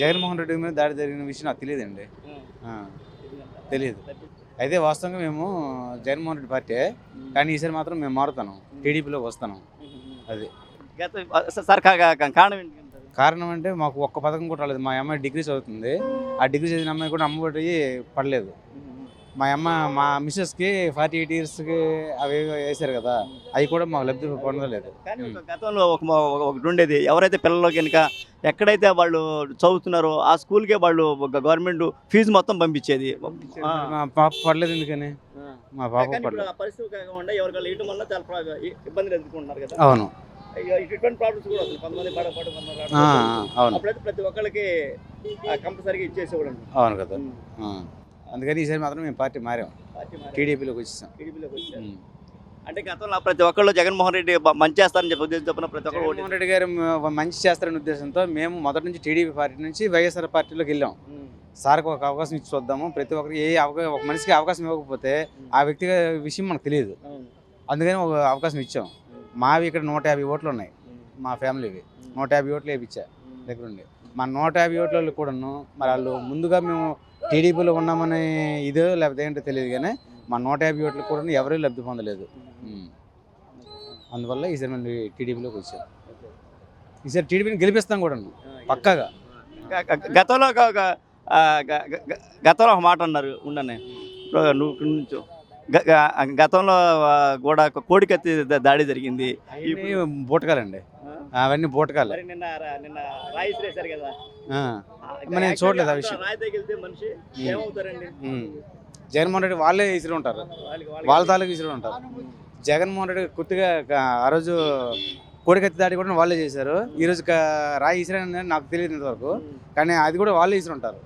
జగన్మోహన్ రెడ్డి మీద దాడి జరిగిన విషయం నాకు తెలియదండి. తెలియదు. అయితే వాస్తవంగా మేము జగన్మోహన్ రెడ్డి పార్టీ, కానీ ఈసారి మాత్రం మేము మారుతాను, టీడీపీలోకి వస్తాను. అది సార్ కారణం ఏంటి? కారణం అంటే మాకు ఒక్క పథకం కూడా రాలేదు. మా అమ్మాయి డిగ్రీ చదువుతుంది. ఆ డిగ్రీ చదివిన అమ్మాయి కూడా అమ్మఒడి పడలేదు. మా మిస్సెస్కి 48 yearsకి అవి వేశారు కదా, అవి కూడా మాకు లబ్ధి పొందలేదు. కానీ గతంలో ఒకటి ఉండేది, ఎవరైతే పిల్లలు కనుక ఎక్కడైతే వాళ్ళు చదువుతున్నారో ఆ స్కూల్కే వాళ్ళు గవర్నమెంట్ ఫీజు మొత్తం పంపించేది. మా పాప పడలేదు. ఎందుకని మా పాప పడలేదు. ఎవరికైనా ఇవ్వడం వల్ల చాలా ఇబ్బందులు ఎదుర్కొంటున్నారు కదా. అవును, ఇటువంటి ప్రాబ్లమ్స్ కూడా వస్తుంది. కొంతమంది అవును, అప్పుడైతే ప్రతి ఒక్కరికి కంపల్సరీగా ఇచ్చేసేవాడు. అవును కదా. అందుకని ఈసారి మాత్రం మేము పార్టీ మారాం, టీడీపీలోకి వచ్చేసాం. అంటే గతంలో ప్రతి ఒక్కళ్ళు జగన్మోహన్ రెడ్డి మంచి చేస్తారని చెప్పి ఉద్దేశం చెప్పిన ప్రతి ఒక్కరు జగన్మోహన్ రెడ్డి గారు మంచి చేస్తారనే ఉద్దేశంతో మేము మొదటి నుంచి టీడీపీ పార్టీ నుంచి వైఎస్ఆర్ పార్టీలోకి వెళ్ళాం. సార్కి ఒక అవకాశం ఇచ్చి చూద్దాము. ప్రతి ఒక్కరికి ఒక మనిషికి అవకాశం ఇవ్వకపోతే ఆ వ్యక్తి విషయం మనకు తెలియదు. అందుకని ఒక అవకాశం ఇచ్చాం. మావి ఇక్కడ 150 ఓట్లు ఉన్నాయి. మా ఫ్యామిలీవి 150 ఓట్లు వేయించా దగ్గరుండి. మా 150 ఓట్ల కూడాను మరి వాళ్ళు ముందుగా మేము టీడీపీలో ఉన్నామని ఇదో లేకపోతే ఏంటో తెలియదు, కానీ మా 150 ఓట్లు కూడా ఎవరూ లబ్ధి పొందలేదు. అందువల్ల ఈసారి మళ్ళీ టీడీపీలోకి వచ్చాం. ఈసారి టీడీపీని గెలిపిస్తాం కూడా పక్కాగా. గతంలో ఒక మాట అన్నారు ఉండనే నుంచో, గతంలో కూడా కోడికత్తి దాడి జరిగింది. బూటకాలండి, అవన్నీ బూటకాలు. నిన్న రాయి వేశారు కదా, నేను చూడలేదు ఆ విషయం. జగన్మోహన్ రెడ్డి వాళ్ళే ఇసురు ఉంటారు, వాళ్ళ తాలూకు ఇసురు ఉంటారు. జగన్మోహన్ రెడ్డి కొద్దిగా ఆ రోజు కోడికత్తి దాడి కూడా వాళ్ళే చేశారు. ఈరోజు రాయి ఇసురని నాకు తెలియదు ఇంతవరకు, కానీ అది కూడా వాళ్ళే ఇసురు ఉంటారు.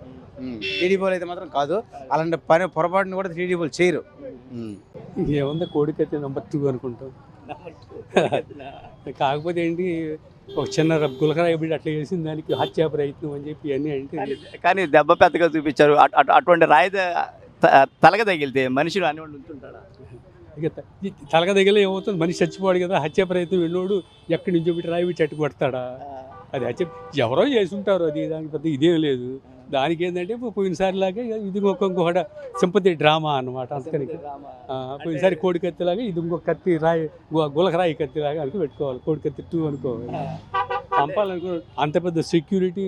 టీడీపీ అయితే మాత్రం కాదు. అలాంటి పని పొరపాటుని కూడా టీడీపీ చేయరు. ఏముంది, కోడికత్తి నెంబర్ 2 అనుకుంటాం. కాకపోతే ఏంటి, ఒక చిన్న గులకరాయి బిడ్డ అట్లా చేసిన దానికి హత్యా ప్రయత్నం అని చెప్పి అన్నీ అంటే, కానీ దెబ్బ పెద్దగా చూపించారు. అటువంటి రాయి తలగ తగిలితే మనుషులు అని ఉంటుంటాడా? ఇక తలక దగ్గర ఏమవుతుంది, మనిషి చచ్చిపోడు కదా. హత్యా ప్రయత్నం వెళ్ళోడు ఎక్కడి నుంచో బిట్టి రాయి బిట్టి అట్టు కొడతాడా? అది హత్య ఎవరో చేసి ఉంటారు. అది దానికి పెద్ద ఇదేం లేదు. దానికి ఏంటంటే పోయినసారి లాగా ఇది ఇంకొక సింపతి డ్రామా అన్నమాట. అందుకని పోయినసారి కోడికత్తిలాగా ఇది ఇంకొక కత్తి రాయి, గులకరాయి కత్తిలాగా అనుకు పెట్టుకోవాలి. కోడికత్తి 2 అనుకోవాలి. పంపాలనుకో అంత పెద్ద సెక్యూరిటీ,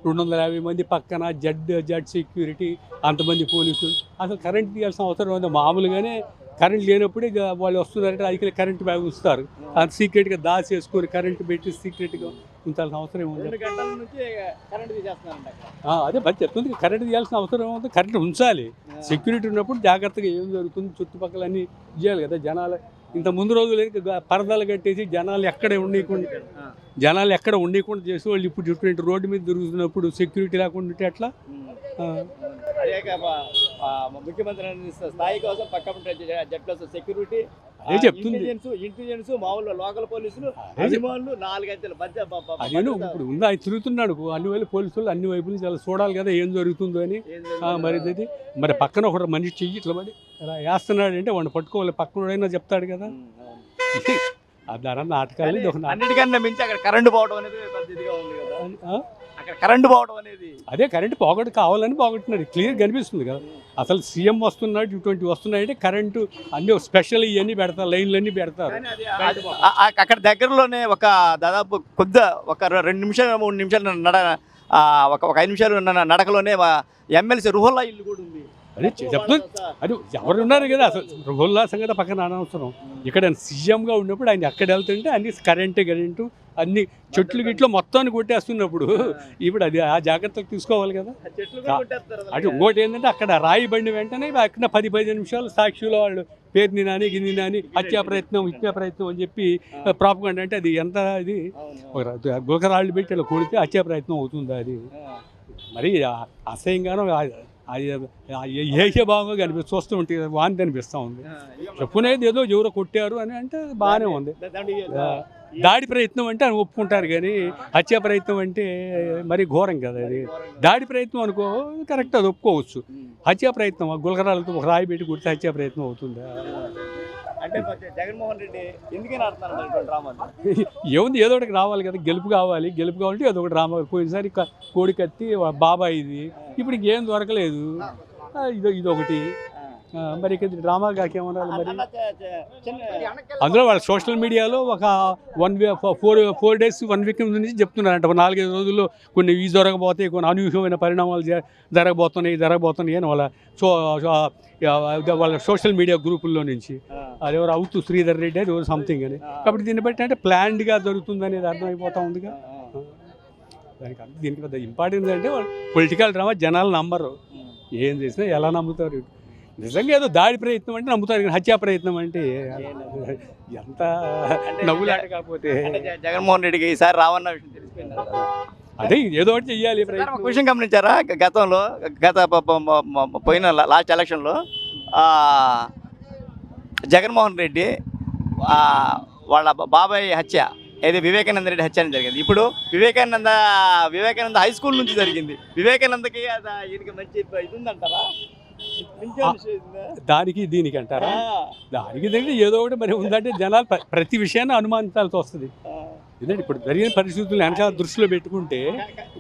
250 మంది పక్కన జడ్ సెక్యూరిటీ, అంతమంది పోలీసులు. అసలు కరెంట్ తీయాల్సిన అవసరం ఉంది. మామూలుగానే కరెంట్ లేనప్పుడే వాళ్ళు వస్తున్నారంటే అది కరెంట్ బ్యాగ్ ఉంచుతారు. అంత సీక్రెట్గా దాచేసుకొని కరెంట్ పెట్టి సీక్రెట్గా ఉంచాల్సిన అవసరం ఉంది. అదే మరి చెప్తుంది, కరెంట్ తీయాల్సిన అవసరం ఉంది. కరెంట్ ఉంచాలి. సెక్యూరిటీ ఉన్నప్పుడు జాగ్రత్తగా ఏం జరుగుతుంది చుట్టుపక్కల అన్నీ చేయాలి కదా. జనాలు ఇంత ముందు రోజులు పరదాలు కట్టేసి జనాలు ఎక్కడ ఉండకుండా చేసేవాళ్ళు. ఇప్పుడు డిఫరెంట్ రోడ్డు మీద తిరుగుతున్నప్పుడు సెక్యూరిటీ లేకుండా ఉంటే అట్లా. ముఖ్యమంత్రి స్థాయి కోసం పక్క జట్లో సెక్యూరిటీ అదే చెప్తుంది. ఇంటెలిజెన్స్ మామూలు లోకల్ పోలీసులు అభిమానులు 4 మధ్య అదేను ఇప్పుడు ఉంది. ఆయన తిరుగుతున్నాడు అన్ని వైపు పోలీసులు, అన్ని వైపులు చాలా చూడాలి కదా ఏం జరుగుతుందో అని. మరి పక్కన ఒక మనిషి చెయ్యి ఇట్లా పడి వేస్తున్నాడు అంటే వాడిని పట్టుకోవాలి. పక్కనైనా చెప్తాడు కదా. దాని నాటకాలు అన్నిటికన్నా మించి అక్కడ కరెంటు పోవడం అనేది పెద్దదిగా ఉంది కదా. అక్కడ కరెంటు పోవడం అనేది అదే కరెంటు కావాలని పోగొట్టున్నాడు. క్లియర్ కనిపిస్తుంది కదా. అసలు సీఎం వస్తున్నాడు, ఇటువంటి వస్తున్నాయంటే కరెంటు అన్ని స్పెషల్ ఇవన్నీ పెడతారు, లైన్లన్నీ పెడతారు. అక్కడ దగ్గరలోనే ఒక దాదాపు ఒక 2 నిమిషాలు 3 నిమిషాలు ఒక 5 నిమిషాలు నడకలోనే ఎమ్మెల్సీ రుహుల్లా ఇల్లు కూడా ఉంది. అదే చెప్తుంది. అది ఎవరు ఉన్నారు కదా. అసలు రుహుల్లా సంగతి పక్కన అనవసరం. ఇక్కడ సీఎంగా ఉన్నప్పుడు ఆయన ఎక్కడ వెళ్తుంటే అన్ని కరెంటు అన్ని చెట్లు గిట్లు మొత్తాన్ని కొట్టేస్తున్నప్పుడు ఇప్పుడు అది ఆ జాగ్రత్తలు తీసుకోవాలి కదా. అటు ఇంకోటి ఏంటంటే అక్కడ రాయి బండి వెంటనే అక్కడ 10-15 నిమిషాలు సాక్షులు వాళ్ళు పేరుని నాని గిన్ని నాని హత్యా ప్రయత్నం అని చెప్పి ప్రాపగండా. అంటే అది ఎంత ఇది గులకరాళ్ళు పెట్టి అలా కొడితే హత్యా ప్రయత్నం అవుతుందా? అది మరి అసహ్యంగానో అది ఏ భావంగా చూస్తూ ఉంటే వాంతి అనిపిస్తూ ఉంది. చెప్పునేది ఏదో ఎవరో కొట్టారు అని అంటే బాగానే ఉంది. దాడి ప్రయత్నం అంటే అని ఒప్పుకుంటారు, కానీ హత్యా ప్రయత్నం అంటే మరి ఘోరం కదా. అది దాడి ప్రయత్నం అనుకో కరెక్ట్, అది ఒప్పుకోవచ్చు. హత్యా ప్రయత్నం గులకరాలతో ఒక రాయి పెట్టి కొడితే హత్యా ప్రయత్నం అవుతుందా? అంటే జగన్మోహన్ రెడ్డి ఎందుకని ఆడుతున్నారు డ్రామాలు? ఏముంది, ఏదో ఒకటి రావాలి కదా, గెలుపు కావాలి. గెలుపు కావాలంటే ఏదో ఒకటి డ్రామా. పోయినసారి కోడి కత్తి బాబాయ్ ఇది, ఇప్పుడు ఇంకేం దొరకలేదు. ఇదొకటి. మరి ఇక్కడ డ్రామా కాకేమన్నారు మరి. అందులో వాళ్ళ సోషల్ మీడియాలో ఒక 4 days 1 week నుంచి చెప్తున్నారంట, 4-5 రోజుల్లో కొన్ని జరగబోతాయి, కొన్ని అనూహ్యమైన పరిణామాలు జరగబోతున్నాయి అని వాళ్ళ సోషల్ మీడియా గ్రూపుల్లో నుంచి. అది ఎవరు అవుతూ శ్రీధర్ రెడ్డి అది ఎవరు సంథింగ్ అని. కాబట్టి దీన్ని బట్టి అంటే ప్లాన్డ్గా జరుగుతుంది అనేది అర్థమైపోతా ఉందిగా. దీనికి పెద్ద ఇంపార్టెంట్ అంటే పొలిటికల్ డ్రామా జనాలు నమ్మరు. ఏం చేసినా ఎలా నమ్ముతారు? నిజంగా ఏదో దాడి ప్రయత్నం అంటే నమ్ముతారు, కానీ హత్యా ప్రయత్నం అంటే ఎంత నవ్వులాట. కాకపోతే జగన్మోహన్ రెడ్డికి ఈసారి రావన్న విషయం తెలిసిపోయింది. అదే ఏదో ఒకటి చెయ్యాలి. ఒక విషయం గమనించారా, గతంలో పోయిన లాస్ట్ ఎలక్షన్లో జగన్మోహన్ రెడ్డి వాళ్ళ బాబాయ్ హత్య, ఏది వివేకానంద రెడ్డి హత్య అని జరిగింది. ఇప్పుడు వివేకానంద హై స్కూల్ నుంచి జరిగింది. వివేకానందకి ఈయనకి మంచి ఇది ఉందంటారా? దానికి దీనికి అంటారా? దానికి దీనికి ఏదో ఒకటి మరి ఉందంటే జనాలు ప్రతి విషయాన్ని అనుమానించాల్సి వస్తుంది. ఎందుకంటే ఇప్పుడు జరిగిన పరిస్థితులను వెనకాల దృష్టిలో పెట్టుకుంటే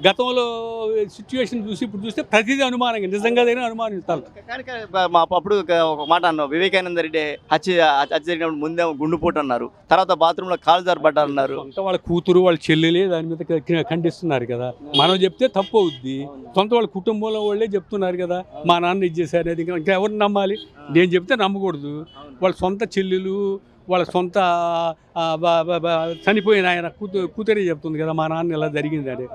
గతంలో సిచ్యువేషన్ చూసి ఇప్పుడు చూస్తే ప్రతిదీ అనుమానంగా నిజంగా అనుమానిస్తారు. అప్పుడు ఒక మాట అన్నావు, వివేకానంద రెడ్డి హత్య జరిగినప్పుడు ముందే గుండుపోటు అన్నారు, తర్వాత బాత్రూంలో కాలు జారబడ్డారు అన్నారు. సొంత వాళ్ళ కూతురు వాళ్ళ చెల్లెలే దాని మీద ఖండిస్తున్నారు కదా. మనం చెప్తే తప్పు అవుద్ది, సొంత వాళ్ళ కుటుంబంలో వాళ్ళే చెప్తున్నారు కదా మా నాన్న ఇది చేశారు అనేది. ఇంకా ఎవరిని నమ్మాలి? నేను చెప్తే నమ్మకూడదు. వాళ్ళ సొంత చెల్లెలు, వాళ్ళ సొంత చనిపోయిన ఆయన కూతురే చెప్తుంది కదా మా నాన్న ఇలా జరిగింది అని.